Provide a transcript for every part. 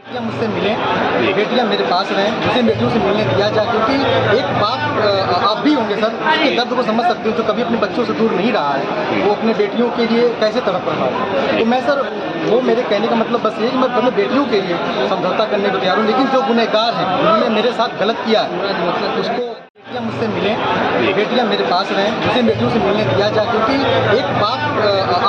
बेटियां मुझसे मिलें, बेटियां मेरे पास रहें, मुझे बेटियों से मिलने दिया जाए, क्योंकि एक बाप आप भी होंगे सर, उसके दर्द को समझ सकते हो, जो कभी अपने बच्चों से दूर नहीं रहा है, वो अपने बेटियों के लिए कैसे तड़प रहा है। तो मैं सर, वो मेरे कहने का मतलब बस ये है कि मैं अपने बेटियों के लिए समझौता करने को तैयार हूँ, लेकिन जो गुनहगार हैं, उन्होंने मेरे साथ गलत किया है, उसको बेटियां मुझसे मिलें, बेटियां मेरे पास रहें, मुझे बेटियों से मिलने दिया जाए, क्योंकि एक बाप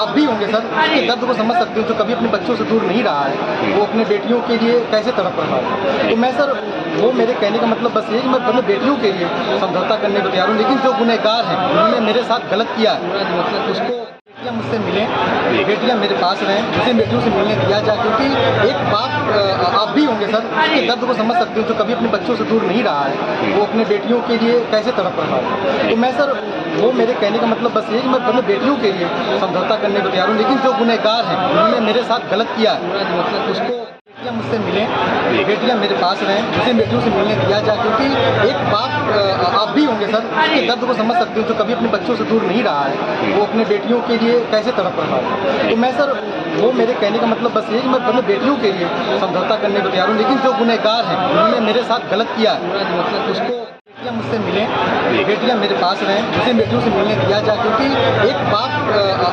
आप भी होंगे सर, उसके दर्द को समझ सकते हो, जो कभी अपने बच्चों से दूर नहीं रहा है, वो अपने बेटियों के लिए कैसे तड़प रहा है। तो मैं सर, वो मेरे कहने का मतलब बस ये है कि मैं अपने बेटियों के लिए समझौता करने को तैयार हूँ, लेकिन जो गुनहगार हैं, उन्होंने मेरे साथ गलत किया है, उसको बेटियां मुझसे मिलें, बेटियां मेरे पास रहें, मुझे बेटियों से मिलने दिया जाए, क्योंकि एक बाप आप भी होंगे सर, उसके दर्द को समझ सकते हो, जो कभी अपने बच्चों से दूर नहीं रहा है, वो अपने बेटियों के लिए कैसे तड़प रहा है। तो मैं सर, वो मेरे कहने का मतलब बस ये है कि मैं अपने बेटियों के लिए समझौता करने को तैयार हूँ, लेकिन जो गुनहगार हैं, उन्होंने मेरे साथ गलत किया है, उसको बेटियां मुझसे मिलें, बेटियां मेरे पास रहें, मुझे बेटियों से मिलने दिया जाए, क्योंकि एक बाप आप भी होंगे सर, उसके दर्द को समझ सकते हो, जो कभी अपने बच्चों से दूर नहीं रहा है, वो अपने बेटियों के लिए कैसे तड़प रहा है। तो मैं सर, वो मेरे कहने का मतलब बस ये है कि मैं अपने बेटियों के लिए समझौता करने को तैयार हूँ, लेकिन जो गुनहगार हैं, उन्होंने मेरे साथ गलत किया है, उसको बेटियां मुझसे मिलें, बेटियां मेरे पास रहें, मुझे बेटियों से मिलने दिया जाए, क्योंकि एक बाप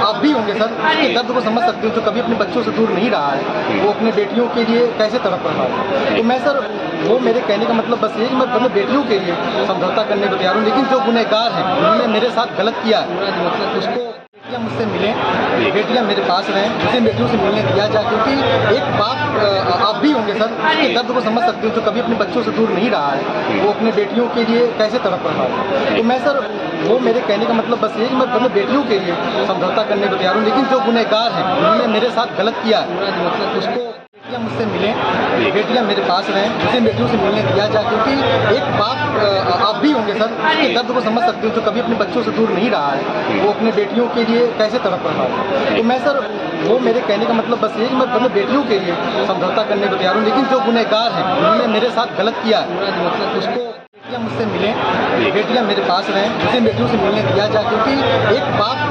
आप भी होंगे सर, उसके दर्द को समझ सकते हो, जो कभी अपने बच्चों से दूर नहीं रहा है, वो अपने बेटियों के लिए कैसे तड़प रहा है। तो मैं सर, वो मेरे कहने का मतलब बस ये है कि मैं अपने बेटियों के लिए समझौता करने को तैयार हूँ, लेकिन जो गुनहगार हैं, उन्होंने मेरे साथ गलत किया है, उसको बेटियां मुझसे मिलें, बेटियां मेरे पास रहें, मुझे बेटियों से मिलने दिया जाए, क्योंकि एक बाप आप भी होंगे सर, उसके दर्द को समझ सकते हो, जो कभी अपने बच्चों से दूर नहीं रहा है, वो अपने बेटियों के लिए कैसे तड़प रहा है। तो मैं सर, वो मेरे कहने का मतलब बस ये है कि मैं अपने बेटियों के लिए समझौता करने को तैयार हूँ, लेकिन जो गुनहगार हैं, उन्होंने मेरे साथ गलत किया है, उसको बेटियां मुझसे मिलें, बेटियां मेरे पास रहें, मुझे बेटियों से मिलने दिया जाए, क्योंकि एक बाप आप भी होंगे सर, उसके दर्द को समझ सकते हो, जो कभी अपने बच्चों से दूर नहीं रहा है, वो अपने बेटियों के लिए कैसे तड़प रहा है। तो मैं सर, वो मेरे कहने का मतलब बस ये है कि मैं अपने बेटियों के लिए समझौता करने को तैयार हूँ, लेकिन जो गुनहगार हैं, उन्होंने मेरे साथ गलत किया है, उसको बेटियां मुझसे मिलें, बेटियां मेरे पास रहें, मुझे बेटियों से मिलने दिया जाए, क्योंकि एक बाप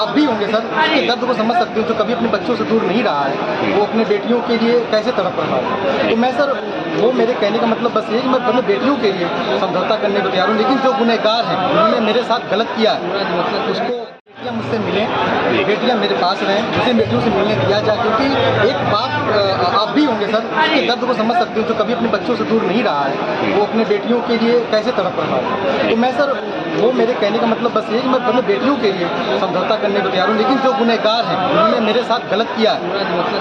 आप भी होंगे सर, उसके दर्द को समझ सकते हो, जो कभी अपने बच्चों से दूर नहीं रहा है, वो अपने बेटियों के लिए कैसे तड़प रहा है। तो मैं सर, वो मेरे कहने का मतलब बस ये है कि मैं अपने बेटियों के लिए समझौता करने को तैयार हूँ, लेकिन जो गुनहगार हैं, उन्होंने मेरे साथ गलत किया है, उसको बेटियां मुझसे मिलें, बेटियां मेरे पास रहें, मुझे बेटियों से मिलने दिया जाए, क्योंकि एक बाप आप भी होंगे सर, उसके दर्द को समझ सकते हो, जो कभी अपने बच्चों से दूर नहीं रहा है, वो अपने बेटियों के लिए कैसे तड़प रहा है। तो मैं सर, वो मेरे कहने का मतलब बस ये है कि मैं अपने बेटियों के लिए समझौता करने को तैयार हूँ, लेकिन जो गुनहगार हैं, उन्होंने मेरे साथ गलत किया है,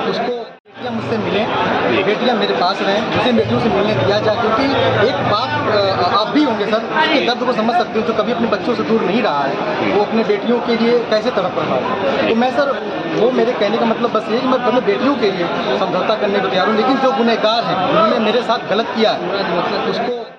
उसको बेटियां मुझसे मिलें, बेटियां मेरे पास रहें, मुझे बेटियों से मिलने दिया जाए, क्योंकि एक बाप आप भी होंगे सर, उसके दर्द को समझ सकते हो, जो कभी अपने बच्चों से दूर नहीं रहा है, वो अपने बेटियों के लिए कैसे तड़प रहा है। तो मैं सर, वो मेरे कहने का मतलब बस ये है कि मैं अपने बेटियों के लिए समझौता करने को तैयार हूँ, लेकिन जो गुनहगार हैं, उन्होंने मेरे साथ गलत किया है, उसको